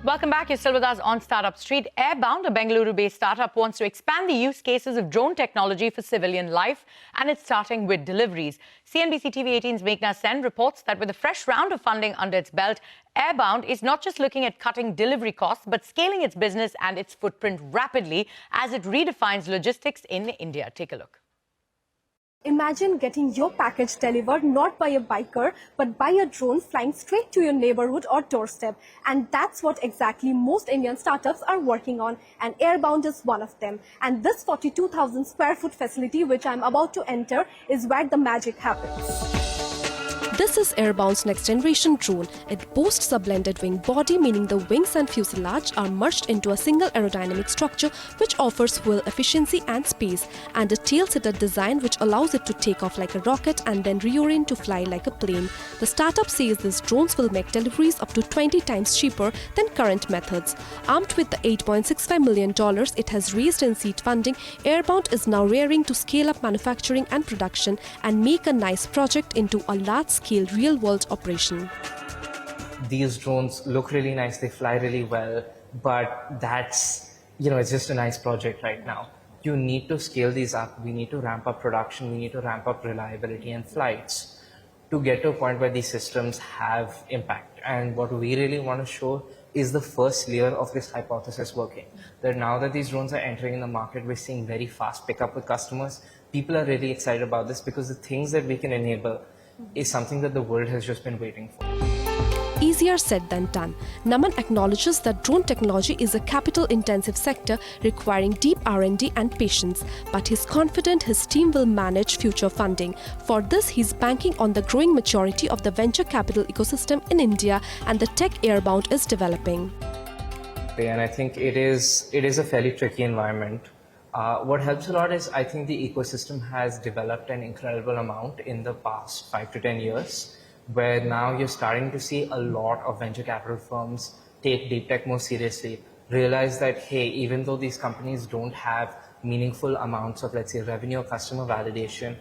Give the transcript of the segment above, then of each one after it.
Welcome back. You're still with us on Startup Street. Airbound, a Bengaluru-based startup, wants to expand the use cases of drone technology for civilian life, and it's starting with deliveries. CNBC-TV18's Meghna Sen reports that with a fresh round of funding under its belt, Airbound is not just looking at cutting delivery costs, but scaling its business and its footprint rapidly as it redefines logistics in India. Take a look. Imagine getting your package delivered not by a biker, but by a drone flying straight to your neighborhood or doorstep. And that's what exactly most Indian startups are working on. And Airbound is one of them. And this 42,000 square foot facility, which I'm about to enter, is where the magic happens. This is Airbound's next-generation drone. It boasts a blended wing body, meaning the wings and fuselage are merged into a single aerodynamic structure which offers fuel efficiency and space, and a tail-seated design which allows it to take off like a rocket and then reorient to fly like a plane. The startup says these drones will make deliveries up to 20 times cheaper than current methods. Armed with the $8.65 million it has raised in seed funding, Airbound is now raring to scale up manufacturing and production and make a nice project into a large-scale real-world operation. These drones look really nice, they fly really well, but that's, it's just a nice project right now. You need to scale these up, we need to ramp up production, we need to ramp up reliability and flights to get to a point where these systems have impact. And what we really want to show is the first layer of this hypothesis working. That now that these drones are entering the market, we're seeing very fast pickup with customers. People are really excited about this because the things that we can enable is something that the world has just been waiting for. Easier said than done. Naman acknowledges that drone technology is a capital-intensive sector requiring deep R&D and patience, but he's confident his team will manage future funding. For this, he's banking on the growing maturity of the venture capital ecosystem in India and the tech Airbound is developing. And I think it is a fairly tricky environment. What helps a lot is I think the ecosystem has developed an incredible amount in the past 5 to 10 years, where now you're starting to see a lot of venture capital firms take deep tech more seriously, realize that, hey, even though these companies don't have meaningful amounts of, let's say, revenue or customer validation,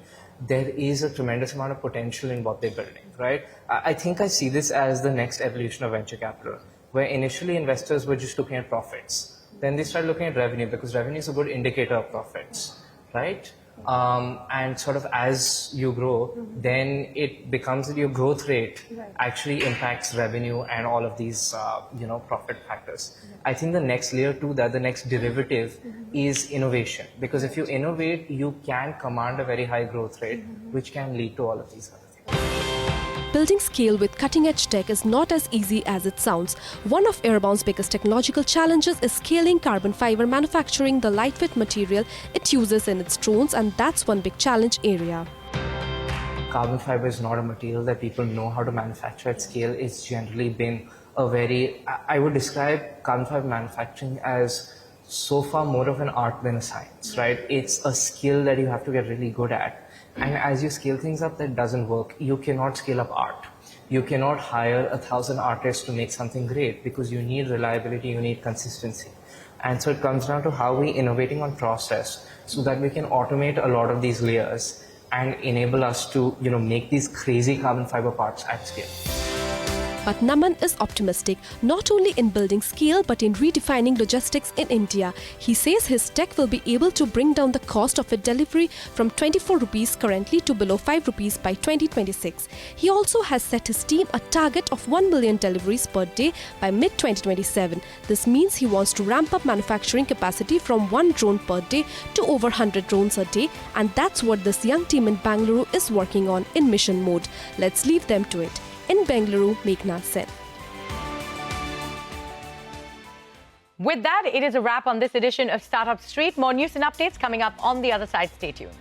there is a tremendous amount of potential in what they're building, right? I think I see this as the next evolution of venture capital, where initially investors were just looking at profits. Then they start looking at revenue because revenue is a good indicator of profits, right? And sort of as you grow, then it becomes that your growth rate actually impacts revenue and all of these, profit factors. I think the next layer to that, the next derivative is innovation. Because if you innovate, you can command a very high growth rate, which can lead to all of these other things. Building scale with cutting-edge tech is not as easy as it sounds. One of Airbound's biggest technological challenges is scaling carbon fiber manufacturing, the lightweight material it uses in its drones, and that's one big challenge area. Carbon fiber is not a material that people know how to manufacture at scale. It's generally been I would describe carbon fiber manufacturing as so far more of an art than a science, right? It's a skill that you have to get really good at. And as you scale things up, that doesn't work. You cannot scale up art. You cannot hire 1,000 artists to make something great because you need reliability, you need consistency. And so it comes down to how we're innovating on process so that we can automate a lot of these layers and enable us to, make these crazy carbon fiber parts at scale. But Naman is optimistic, not only in building scale but in redefining logistics in India. He says his tech will be able to bring down the cost of a delivery from 24 rupees currently to below 5 rupees by 2026. He also has set his team a target of 1 million deliveries per day by mid-2027. This means he wants to ramp up manufacturing capacity from 1 drone per day to over 100 drones a day, and that's what this young team in Bengaluru is working on in mission mode. Let's leave them to it. In Bengaluru, Meghna Sen. With that, it is a wrap on this edition of Startup Street. More news and updates coming up on the other side. Stay tuned.